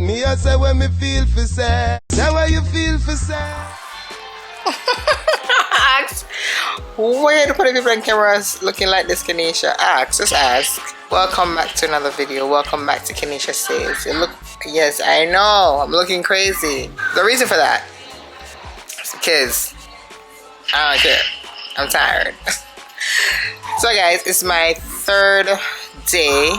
Me I say when me feel for say. Say what you feel for say. Ask. Where do the people on cameras looking like this, Keneisha? Ask. Just ask. Welcome back to another video. Welcome back to KeneishaSays. You look. Yes, I know. I'm looking crazy. The reason for that is because I don't care. I'm tired. So guys, it's my third day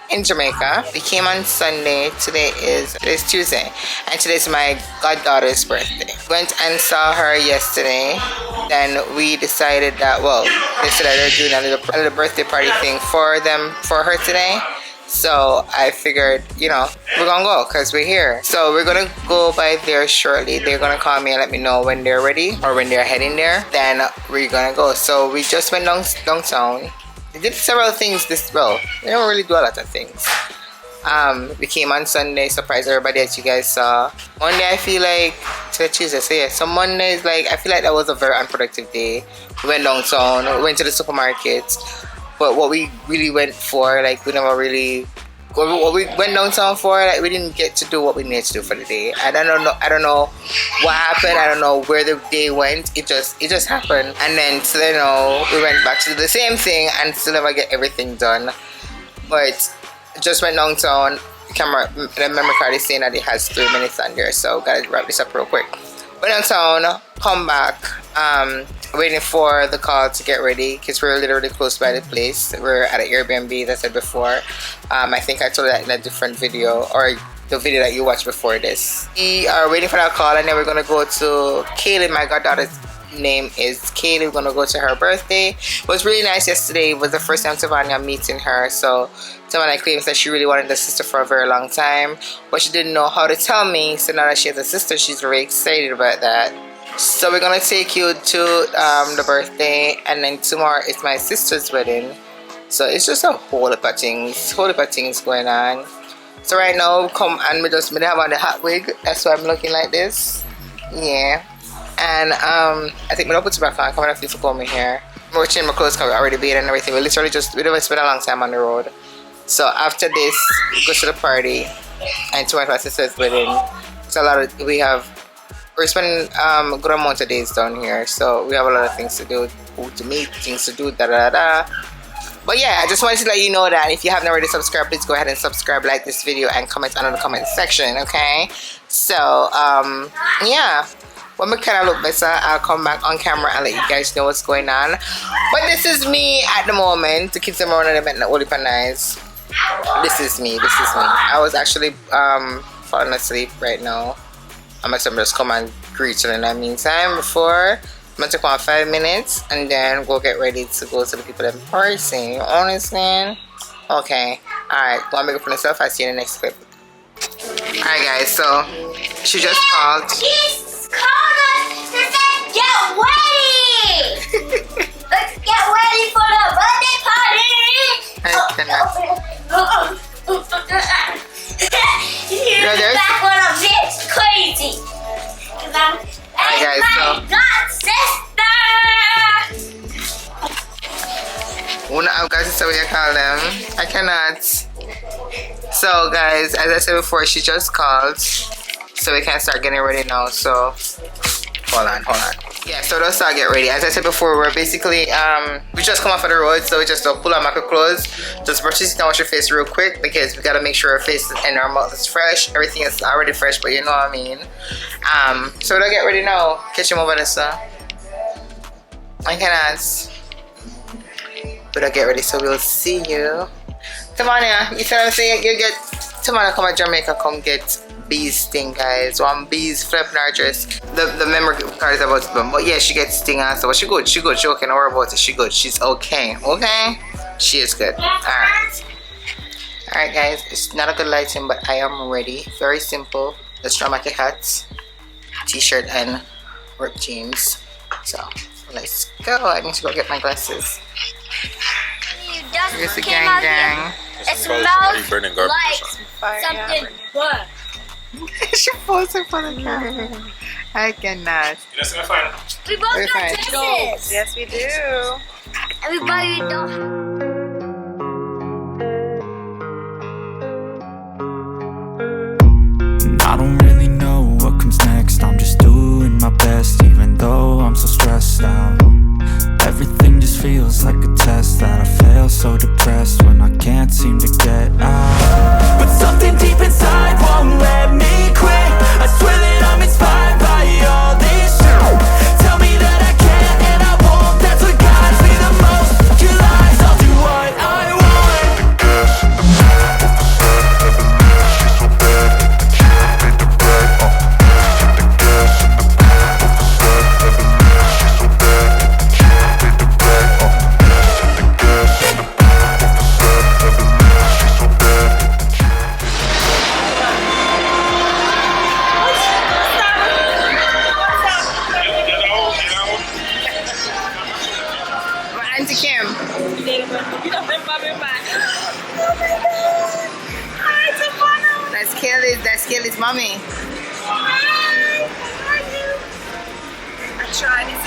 in Jamaica. We came on Sunday. Today's Tuesday, and today's my goddaughter's birthday. Went and saw her yesterday. Then we decided that, well, yesterday they're doing a little birthday party thing for her today. So I figured, you know, we're gonna go because we're here. So we're gonna go by there shortly. They're gonna call me and let me know when they're ready or when they're heading there. Then we're gonna go. So we just went downtown. We did several things well. We don't really do a lot of things. We came on Sunday, surprised everybody as you guys saw. Monday I feel like, today Tuesday, so yeah. So Monday is like, I feel like that was a very unproductive day. We went downtown, we went to the supermarket. But what we really went for, like, we never really, what we went downtown for, like, we didn't get to do what we needed to do for the day. I don't know what happened. I don't know where the day went. It just happened. And then, so, you know, we went back to do the same thing and still never get everything done. But just went downtown. The memory card is saying that it has 3 minutes on there, so gotta wrap this up real quick. Went downtown, come back, waiting for the call to get ready because we're literally close by the place. We're at an Airbnb, as I said before. I think I told that in a different video, or the video that you watched before this. We are waiting for that call, and then we're gonna go to Kaylee. My goddaughter's name is Kaylee. We're gonna go to her birthday. It was really nice yesterday. It was the first time Tavania meeting her, so Tavania claims that she really wanted a sister for a very long time, but she didn't know how to tell me. So now that she has a sister, she's very excited about that. So we're gonna take you to the birthday, and then tomorrow is my sister's wedding. So it's just a whole heap of things going on. So right now, come and me have on the hot wig. That's why I'm looking like this. Yeah. And I think we don't put it back on. Come on, if you call me here. We're changing my clothes because we already bathed and everything. We literally we never spent a long time on the road. So after this, we go to the party, and tomorrow my sister's wedding. It's a lot of we're spending a good amount of days down here, so we have a lot of things to do, who to meet, things to do, But yeah, I just wanted to let you know that if you haven't already subscribed, please go ahead and subscribe, like this video, and comment under the comment section, okay? So yeah, when we kind of look better, I'll come back on camera and let you guys know what's going on. But this is me at the moment. The kids are around and they're all nice. This is me. I was actually falling asleep right now. I'm going to just come and greet you in the meantime before. I'm going to take on 5 minutes and then we'll get ready to go to the people in person. You understand? Okay. Alright, go and make up for yourself. I'll see you in the next clip. Alright guys, so she just called. She's called us to say get ready! Let's get ready for the birthday party! Here's back when I'm this crazy. Hi guys, so I've got to say what you call them. I cannot. So guys, as I said before, she just called, so we can start getting ready now. So hold on. Yeah, so let's start getting ready. As I said before, we're basically we just come off of the road, so we just pull on my clothes, just brush this down, wash your face real quick because we gotta make sure our face and our mouth is fresh. Everything is already fresh, but you know what I mean. So we'll get ready now. Catch him over there, sir. I cannot. We'll get ready, so we'll see you. Tamania, you said I'm saying you get Tamania come to Jamaica, come get bees sting, guys. One bees flipping our dress. The memory card is about to be, but yeah, she gets sting also. But she good. She okay, don't worry about it. She good. She's okay. Okay? She is good. Alright. Alright guys, it's not a good lighting, but I am ready. Very simple. Let's try my hat, t-shirt and ripped jeans. So let's go. I need to go get my glasses. Here's the gang. It smells like something burnt. She posing for the camera. I cannot. We both got dresses. Yes, we do. Everybody don't. stressed out. Everything just feels like a test that I fail, so depressed when I can't seem to get out. But something deep inside won't let me quit. I swear that I'm inspired by all this shit. Tell me that I can't and I won't. That's what guides me the most. Your lies, I'll do what I want. Auntie Kim. That's Kelly's mommy. Hi, how are you? I tried it.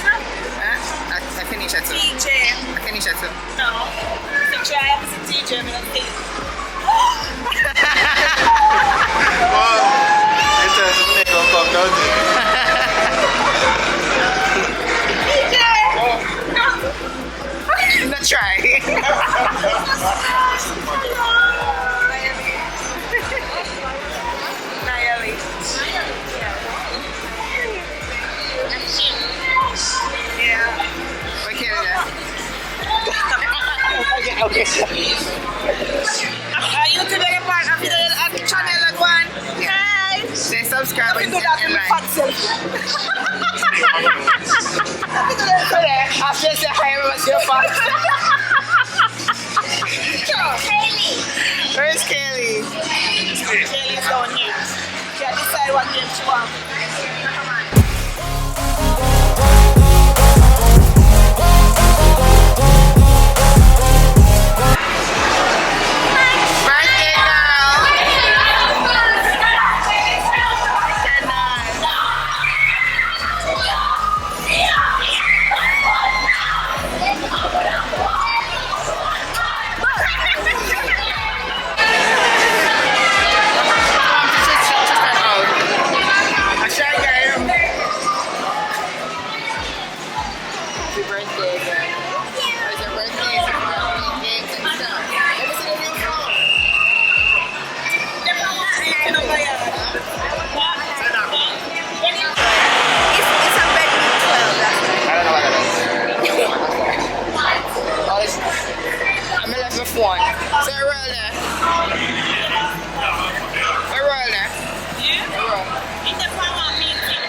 I finish it too. TJ. I finish it too. No. I tried it. TJ. I'm going to Not try. Okay. Are you today part of the channel at one? Hi. Say subscribe and like. After say hi, what's your fault? Kaylee. Where's Kaylee? Kaylee's down here. Can't decide what game she wants. Come on. One. So I roll there. I roll there. Yeah? I roll. In the power meeting.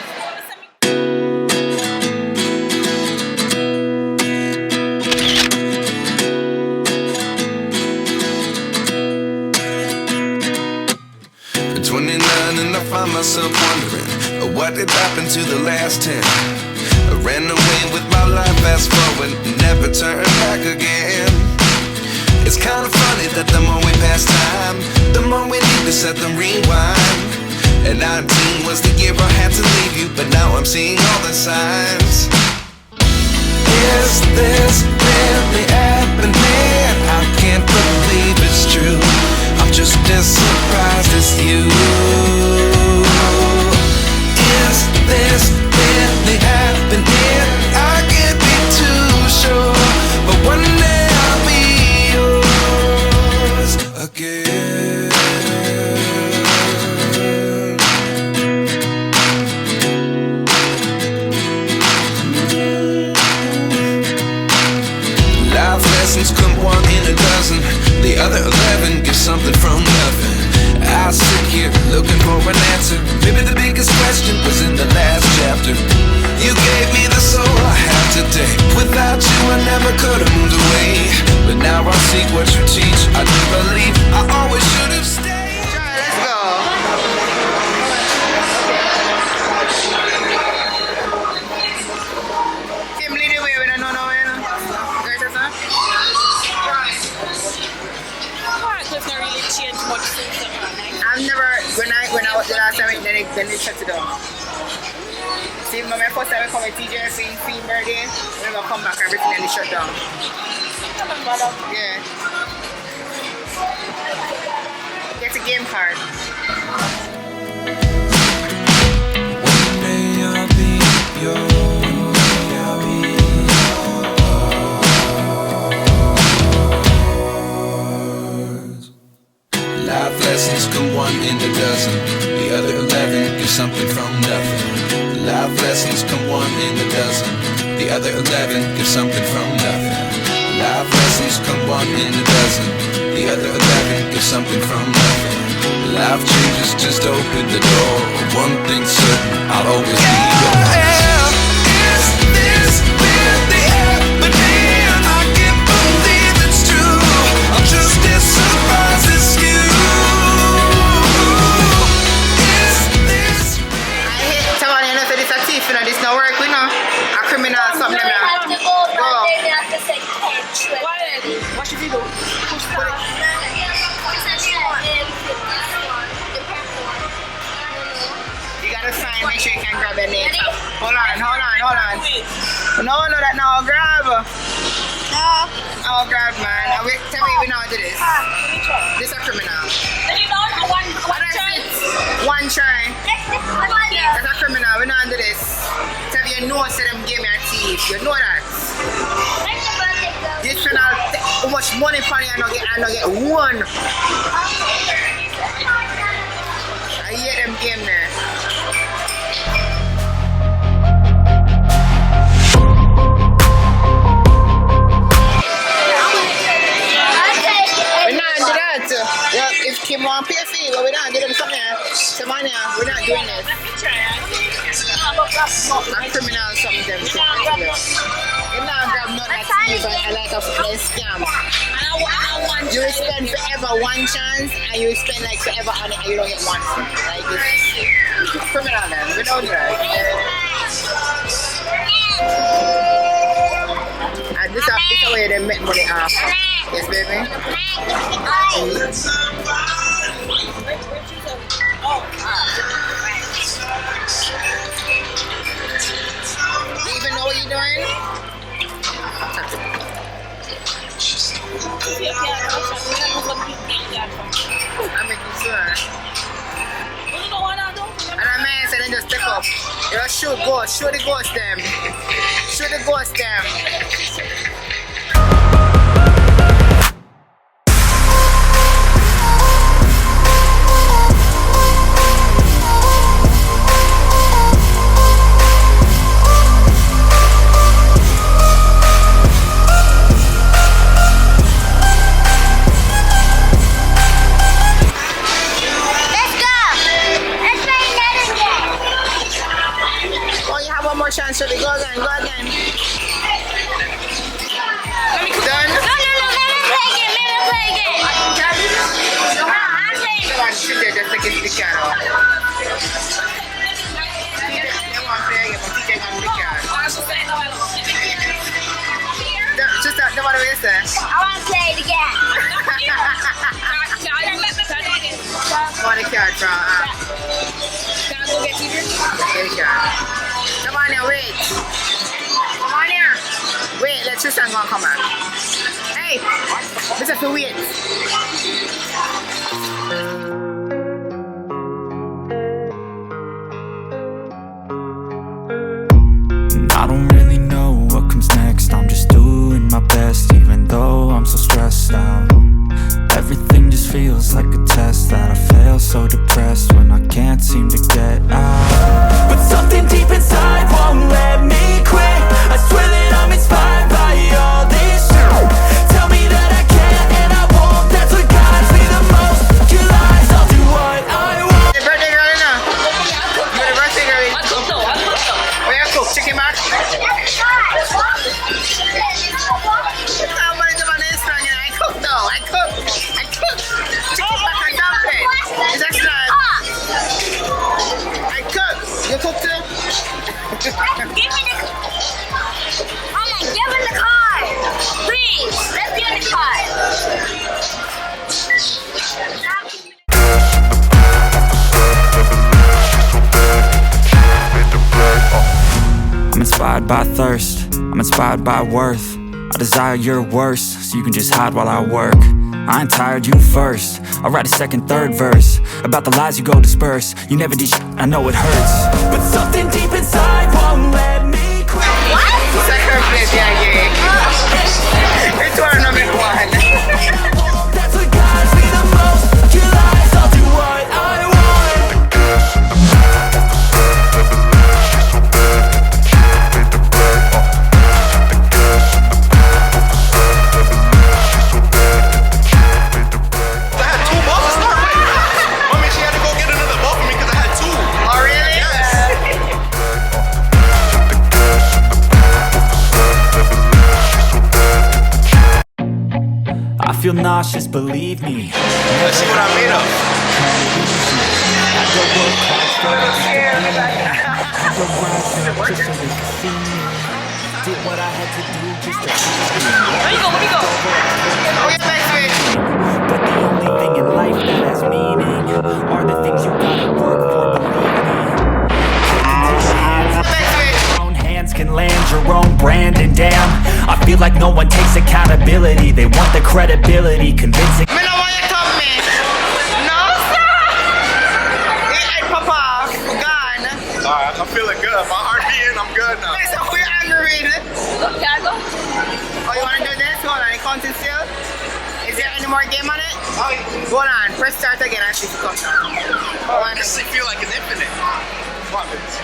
At 29 and I find myself wondering what did happen to the last 10. I ran away with my life, fast forward, never turn back again. It's kind of funny that the more we pass time, the more we need to set them rewind. And 19 was the year I had to leave you, but now I'm seeing all the signs. Is this really happening? I can't believe it's true. I'm just as surprised as you. Is this really happening? I can't be too sure, but one day I'll be yours again. Life lessons come one in a dozen. The other 11 get something from nothing. I sit here looking for an answer. Maybe the biggest question was in the last chapter. You gave me the soul I have today. Without you I never could have moved away. But now I see what you teach. I do believe I always should have stayed. Alright, let's go. Kim, lead the way. We don't know no way. Guys, that's not? It's not really changed much since then. I've never, when I was the last time, then they shut it down. See, my first time I come with TJ for his birthday, when I come back, everything and they shut down. Yeah. Get a game card. One day I'll be yours. Life lessons come one in a dozen. The other 11 get something from nothing. Life lessons come one in a dozen. The other 11 get something from nothing. Life lessons come one in a dozen. The other 11 get something from nothing. Life changes, just open the door. One thing's certain, I'll always be yours. Is this really happening? I can't believe it's true. I'm just as surprised as you. Is this I hate someone you know say this a thief, you know, this no work, we know. A criminal or something. You don't have to go Go. right there. You have to say catch. What should we do? Push Put it. You gotta sign, make sure you can grab your name. Hold on. No, that now grab. I'll grab, man. Tell me we know how to do this. This is a criminal. One try. That's a criminal. We know how to do this. Tell me you know say them give me a thief. You know that. This criminal, how much money for you? I don't get one. I hear them game there. We're not doing that. Well, if Kim wants to pay a fee, well, we're not doing something. So, man, we're not doing this. A criminal or something. You're not grab nothing like a scam. You will spend forever one chance and you will spend like forever on it and you don't get one. Like it's criminal then. We don't do that. And this is the way they make money off. Yes, baby? Do you even know what you're doing? I'm making sure. And I may say then just take up. You know, shoot the ghost them. Shoot the ghost them. Chance, really. Go again. Let me done. No, let me play again. I'm playing. Come on, sit there, just take it to the car. They want to play again, but he can't the car. Just don't want to waste it. I want to play it again. Want the card from? Can I go get TV? Get the card. Come on here, wait. Come on here. Wait, let Tristan go and come back. Hey, let's have to wait. I don't really know what comes next. I'm just doing my best, even though I'm so stressed out. Everything just feels like a test that I fail, so depressed when I can't seem to get out. But something deep inside won't let me quit. I swear that I'm inspired by all this shit. Tell me that I can and I won't. That's what guides me the most. Your lies, I'll do what I want. The birthday girl, you know? You're the birthday girl. Where you cook? Chicken back? How many of my nails strong? I cook though. I cook. Chicken back and dumpling. Is that right? I cook. You cook too? Give me the. Give me the card, please. Let's give me the card. I'm inspired by thirst, I'm inspired by worth. I desire your worst, so you can just hide while I work. I ain't tired, you first. I'll write a second, third verse about the lies you go disperse. You never did shit, I know it hurts, but something deep inside won't let me quit. Second place, yeah. It's one number one. That's what guides me the most. You lie. nauseous, believe me. Let's see what I'm made of. Did what I had to do just to Where you go? Oh, yeah, next week. But the only thing in life that has meaning are the things you gotta work for, believe me. Your own hands can land your own brand, and damn, I feel like no one takes accountability. They want the credibility, convincing. Me no want you to me. No, sir. Hey, Papa, gone. Alright, I'm feeling good. My heart beating, I'm good now. Listen, who you angry with? Can I go? Oh, you want to do this? Hold on, it counting still? Is there any more game on it? Oh, Hold on, press start again and see if it comes down. Hold on. this thing feel like it's infinite. Come on, bitch.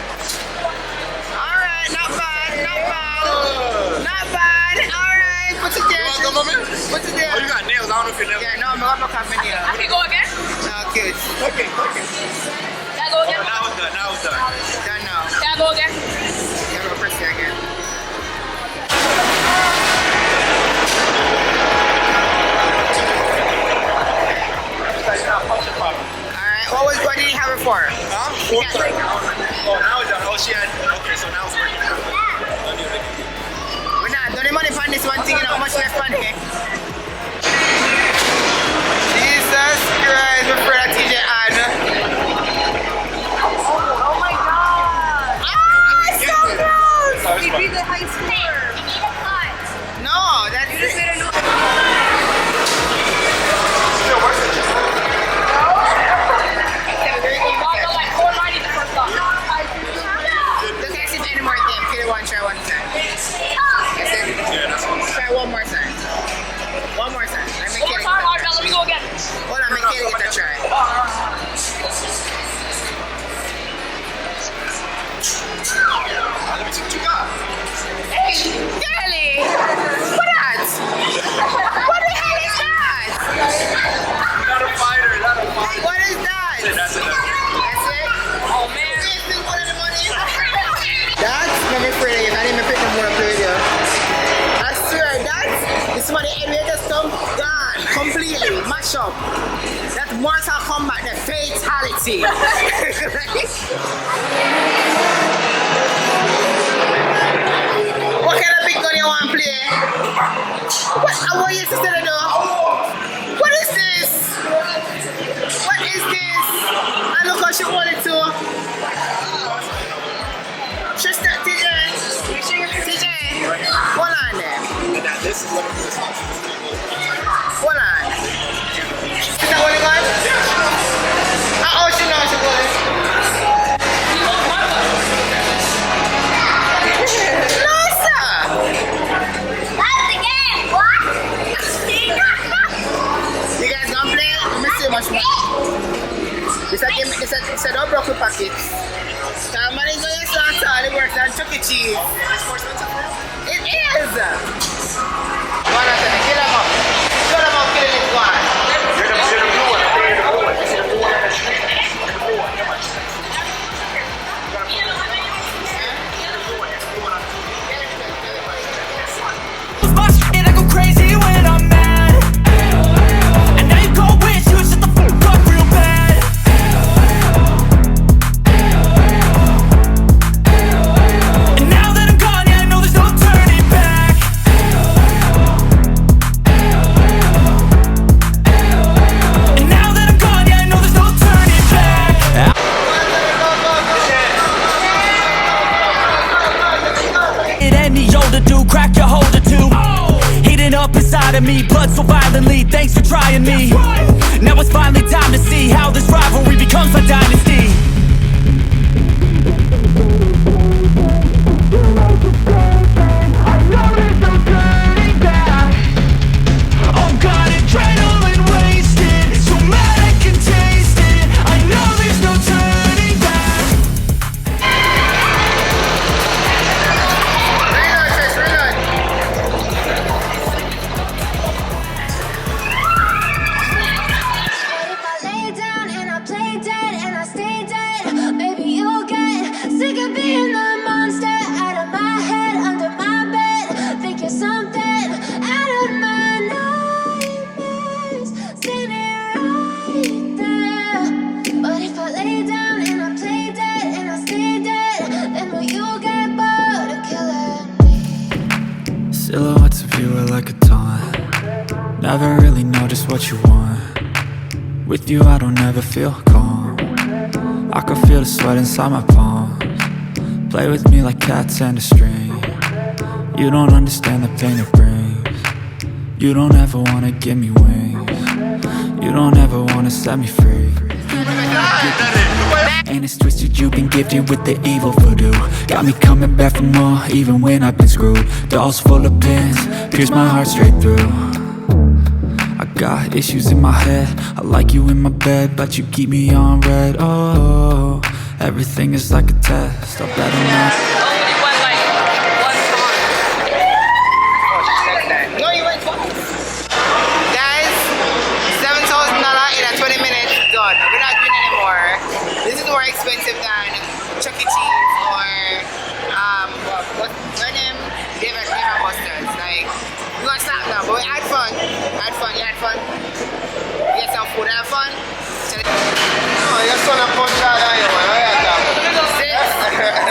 Alright, not bad, not bad. Not bad, alright. Put it there. You wanna go, my man? Put it there. Oh, you got nails. I don't know if you're nails. Yeah, no, I'm not coming here. I can go again? No, kids. Okay. Can I go again? Now it's done. Don't know. Can I go again? Yeah, we'll press it again. Alright, what did you have it for? Huh? You can't take it. Oh, now it's done. Oh, she had. Okay, so now it's working. We're not. Don't money on this one thing, you know how much left on here. Jesus Christ, we're afraid of TJ Ann. Oh my god! Ah, so close! We beat the high score. You need a card. No, that's You just made a new. I got like 490 the first time. Look at see if any more game. Kill one, try one time. That's it. Yeah, that's one. Try one more time. One more time. Let me One kill more time, it. alright, now let me go again. Hold on, make Kelly get a try. Let me see what you got. Hey, Kelly! What that? What the hell is that? Not a fighter. What is that? That's it. That's it? Oh man. That's not me afraid of you. I didn't even pick them more play with you. I swear, that's this money anyway just come gone completely, mash up. That's Mortal Kombat, the fatality. What kind of big gun you want to play? What you sister to do? What is this? What is this? And look how she hold it too. She start TJ. Hold on there. This is what it is. Hold on. Is that what it was? Oh, she knows she was. No, sir. That's the game. What? You guys gonna play? Let me see much more. It's a double broken packet. So money is going to start all it works on Chuck E. Cheese. It is. One at a time. Kill them up. Kill them up, kill this one. You're the blue one. You're the blue one. You see the blue one on the street? The blue one. Come on. my shit, I go crazy when I'm mad. And now you go wish you would shut the fuck up real bad. And now that I'm gone, yeah, I know there's no turning back. And now that I'm gone, yeah, I know there's no turning back. Any older dude, crack your holder too. Heating up inside of me, blood so violently. Thanks for trying me. Now it's finally time to see how this rivalry becomes a dynasty. Oh God, adrenaline wasted, so mad I can taste it. I know there's no turning back. Reload, Trish, reload. If I lay down and I play dead and I stay dead, never really know just what you want. With you I don't ever feel calm. I can feel the sweat inside my palms. Play with me like cats and a string. You don't understand the pain it brings. You don't ever wanna give me wings. You don't ever wanna set me free. And it's twisted, you've been gifted with the evil voodoo. Got me coming back for more, even when I've been screwed. Dolls full of pins, pierce my heart straight through. I got issues in my head, I like you in my bed, but you keep me on red. Oh, everything is like a test, I better not. Only went like one time. No, you went twice. Guys, $7,000 in a 20 minutes, done. We're not doing anymore. This is more expensive than Chuck E. Cheese or what name? Dave and Buster's. Like, we're gonna stop now, but we had fun. You had fun. You get some food, have fun. No, your son a punch out of you, man.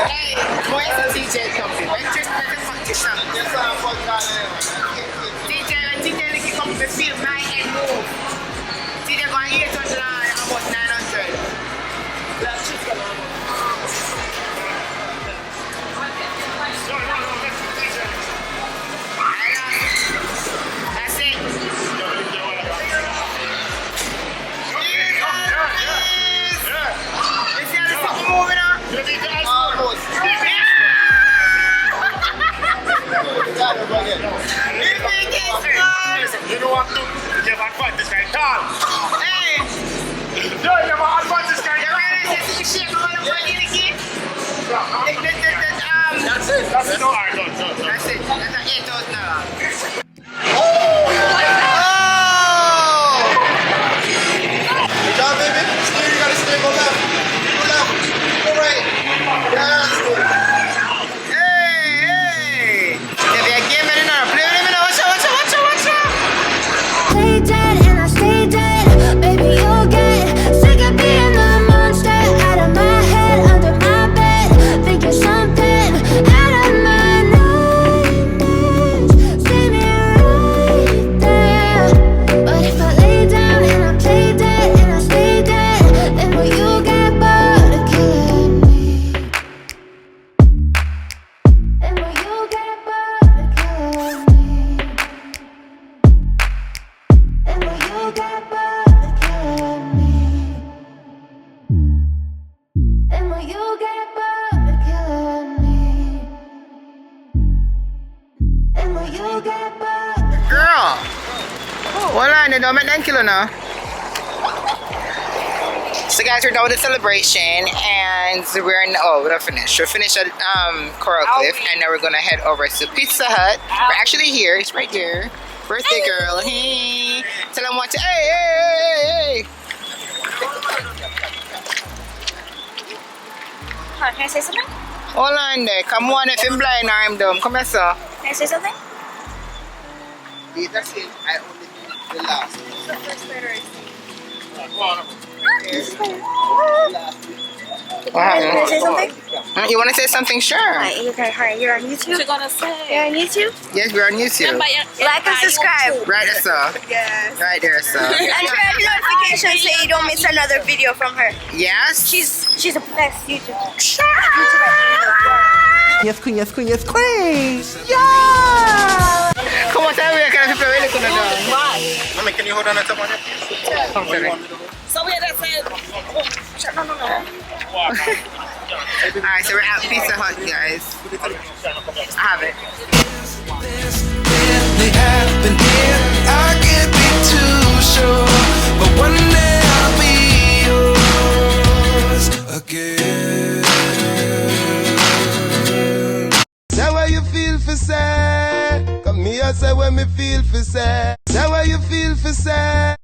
Hey, where's the DJ company? Where's the competition? Your son a punch out of you. DJ like you come to feel my head move. DJ going 800 and about 900. That's just gonna That's it. You see how this is moving on? Almost. You know what to do? You have advantage, guy. Tall. Hey! No, you have advantage, guy. That's it. That's it. No, I don't. That's it. That's an 8,000. Oh! Oh! Good job, baby. Steve, you gotta stay. Go left. Go left. Go right. Yes. Hey! If you're a game, then play with him. Watch out. Play dead and I stay dead. Baby, you'll get sick of being the monster out of my head, under my bed, thinking something out of my nightmares. Stay me right there. But if I lay down and I play dead and I stay dead, then will you get bored of killing me? Then will you get bored of killing me? And will you get bored of killing me? And will you get bored of killing me? And will you get bored of Girl! Hold on, they don't make them kilo now. So guys, we're done with the celebration and we're not finished. We're finished at Coral Cliff and now we're gonna head over to Pizza Hut. We're actually here, it's right there. Birthday girl, hey! Tell them what to, hey! Can I say something? Hold on there, come on if you're blind arm dumb. Come here, sir. Can I say something? That's it. I only did the last. What happened? Can I say something? You want to say something? Sure. Hi, you're on YouTube? What you gonna say? You're on YouTube? Yes, we're on YouTube. Like and subscribe. Right there, sir. Yes. Right there, sir. And turn on notifications so you don't miss another video from her. Yes? She's the best YouTuber. Yes, queen, yes, queen, yes, queen. Come on, tell me, can people really gonna do? Mommy, can you hold on to top on it? So we had that said. No. Alright, so we're at Pizza Hut, guys. I have it. They happen here. I can't be too sure, but one day I'll be yours again. Say what you feel for say. Come here, say what me feel for say. Say what you feel for say.